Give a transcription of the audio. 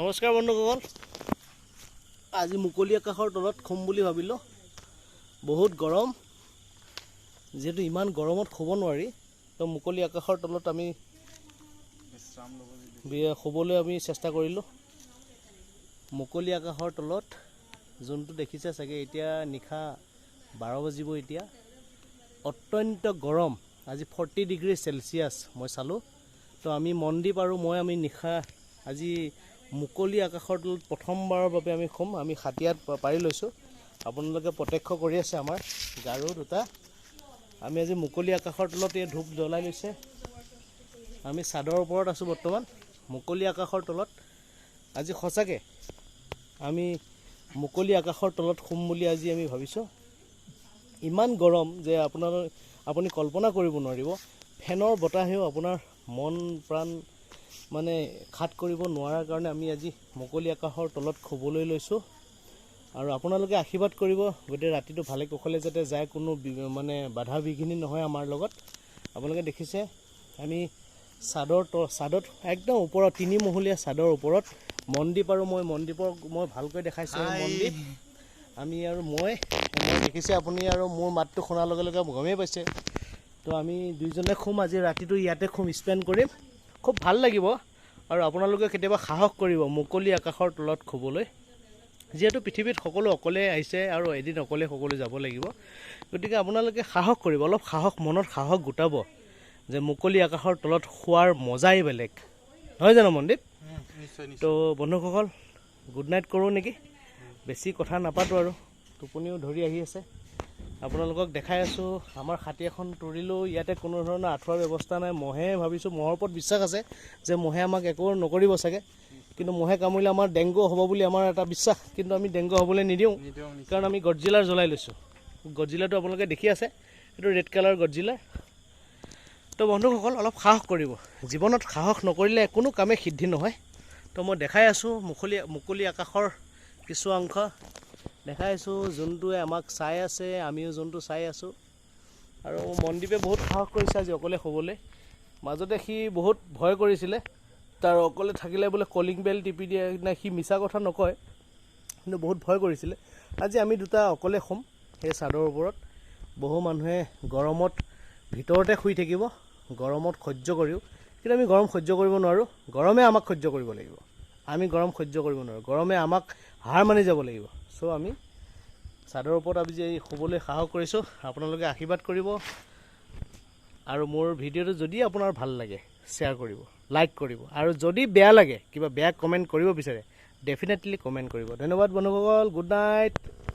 নমস্কাৰ বন্ধুসকল, আজি মুকলি আকাশৰ তলত খুম বুলি ভাবিলোঁ। বহুত গৰম, যেহেতু ইমান গৰমত শুব নোৱাৰি, তো মুকলি আকাশৰ তলত আমি শুবলৈ আমি চেষ্টা কৰিলোঁ। মুকলি আকাশৰ তলত যোনটো দেখিছে চাগে, এতিয়া নিশা 12 বাজিব। এতিয়া অত্যন্ত গৰম, আজি 40 ডিগ্ৰী চেলচিয়াছ মই চালোঁ। তো আমি মনদ্বীপ আৰু আমি নিশা আজি মুকলি আকাশৰ তলত প্ৰথমবাৰৰ বাবে আমি শুম। আমি হাতিয়াত পাৰি লৈছোঁ, আপোনালোকে প্ৰত্যক্ষ কৰি আছে আমাৰ গাৰু দুটা। আমি আজি মুকলি আকাশৰ তলত এই ধূপ জ্বলাই লৈছে। আমি চাদৰ ওপৰত আছোঁ বৰ্তমান, মুকলি আকাশৰ তলত। আজি সঁচাকৈ আমি মুকলি আকাশৰ তলত শুম বুলি আজি আমি ভাবিছোঁ। ইমান গৰম যে আপুনি কল্পনা কৰিব নোৱাৰিব। ফেনৰ বতাহেও আপোনাৰ মন প্ৰাণ মানে খাট কৰিব নোৱাৰাৰ কাৰণে আমি আজি মুকলি আকাশৰ তলত শুবলৈ লৈছোঁ। আৰু আপোনালোকে আশীৰ্বাদ কৰিব, গোটেই ৰাতিটো ভালে কুশলে যাতে যায়, কোনো মানে বাধা বিঘিনি নহয় আমাৰ লগত। আপোনালোকে দেখিছে আমি চাদত একদম ওপৰত 3 মহলীয়া চাদৰ ওপৰত মনদ্বীপ আৰু মই ভালকৈ দেখাইছোঁ। মনদ্বীপ আমি আৰু মই দেখিছে আপুনি, আৰু মোৰ মাতটো শুনাৰ লগে লগে গমেই পাইছে। তো আমি দুইজনে শুম আজি ৰাতিটো, ইয়াতে স্পেণ্ড কৰিম। খুব ভাল লাগিব। আৰু আপোনালোকে কেতিয়াবা সাহস কৰিব মুকলি আকাশৰ তলত শুবলৈ। যিহেতু পৃথিৱীত সকলো অকলে আহিছে আৰু এদিন অকলে সকলো যাব লাগিব, গতিকে আপোনালোকে সাহস কৰিব, অলপ মনত সাহস গোটাব যে মুকলি আকাশৰ তলত শোৱাৰ মজাই বেলেগ, নহয় জানো মনদ্বীপ? তো বন্ধুসকল, গুড নাইট কৰোঁ নেকি? বেছি কথা নাপাতোঁ আৰু, টোপনিও ধৰি আহি আছে। আপোনালোকক দেখাই আছোঁ, আমাৰ হাতী এখন তৰিলোঁ। ইয়াতে কোনো ধৰণৰ আঁঠুৱাৰ ব্যৱস্থা নাই। মহে ভাবিছোঁ, মহৰ ওপৰত বিশ্বাস আছে যে মহে আমাক একো নকৰিব চাগে, কিন্তু মহে কামুৰিলে আমাৰ ডেংগু হ'ব বুলি আমাৰ এটা বিশ্বাস। কিন্তু আমি ডেংগু হ'বলৈ নিদিওঁ, কাৰণ আমি গডজিলাৰ জ্বলাই লৈছোঁ। গডজিলাটো আপোনালোকে দেখি আছে, এইটো ৰেড কালাৰ গডজিলা। তো বন্ধুসকল, অলপ সাহস কৰিব। জীৱনত সাহস নকৰিলে কোনো কামেই সিদ্ধি নহয়। তো মই দেখাই আছোঁ মুকলি আকাশৰ কিছু অংশ দেখাই আছোঁ, যোনটোৱে আমাক চাই আছে, আমিও যোনটো চাই আছোঁ। আৰু মনদ্বীপে বহুত সাহস কৰিছে আজি অকলে শুবলৈ। মাজতে সি বহুত ভয় কৰিছিলে, তাৰ অকলে থাকিলে বোলে কলিং বেল টিপি দিয়ে নে, সি মিছা কথা নকয়, কিন্তু বহুত ভয় কৰিছিলে। আজি আমি দুটা অকলে শুম সেই চাদৰ ওপৰত। বহু মানুহে গৰমত ভিতৰতে শুই থাকিব, গৰমত সহ্য কৰিও, কিন্তু আমি গৰম সহ্য কৰিব নোৱাৰোঁ। গৰমে আমাক সহ্য কৰিব লাগিব, আমি গৰম সহ্য কৰিব নোৱাৰোঁ। গৰমে আমাক হাৰ মানি যাব লাগিব। চ' আমি চাদৰ ওপৰত আজি শুবলৈ সাহস কৰিছোঁ। আপোনালোকে আশীৰ্বাদ কৰিব, আৰু মোৰ ভিডিঅ'টো যদি আপোনাৰ ভাল লাগে শ্বেয়াৰ কৰিব, লাইক কৰিব, আৰু যদি বেয়া লাগে, কিবা বেয়া কমেণ্ট কৰিব বিচাৰে, ডেফিনেটলি কমেণ্ট কৰিব। ধন্যবাদ বন্ধুসকল, গুড নাইট।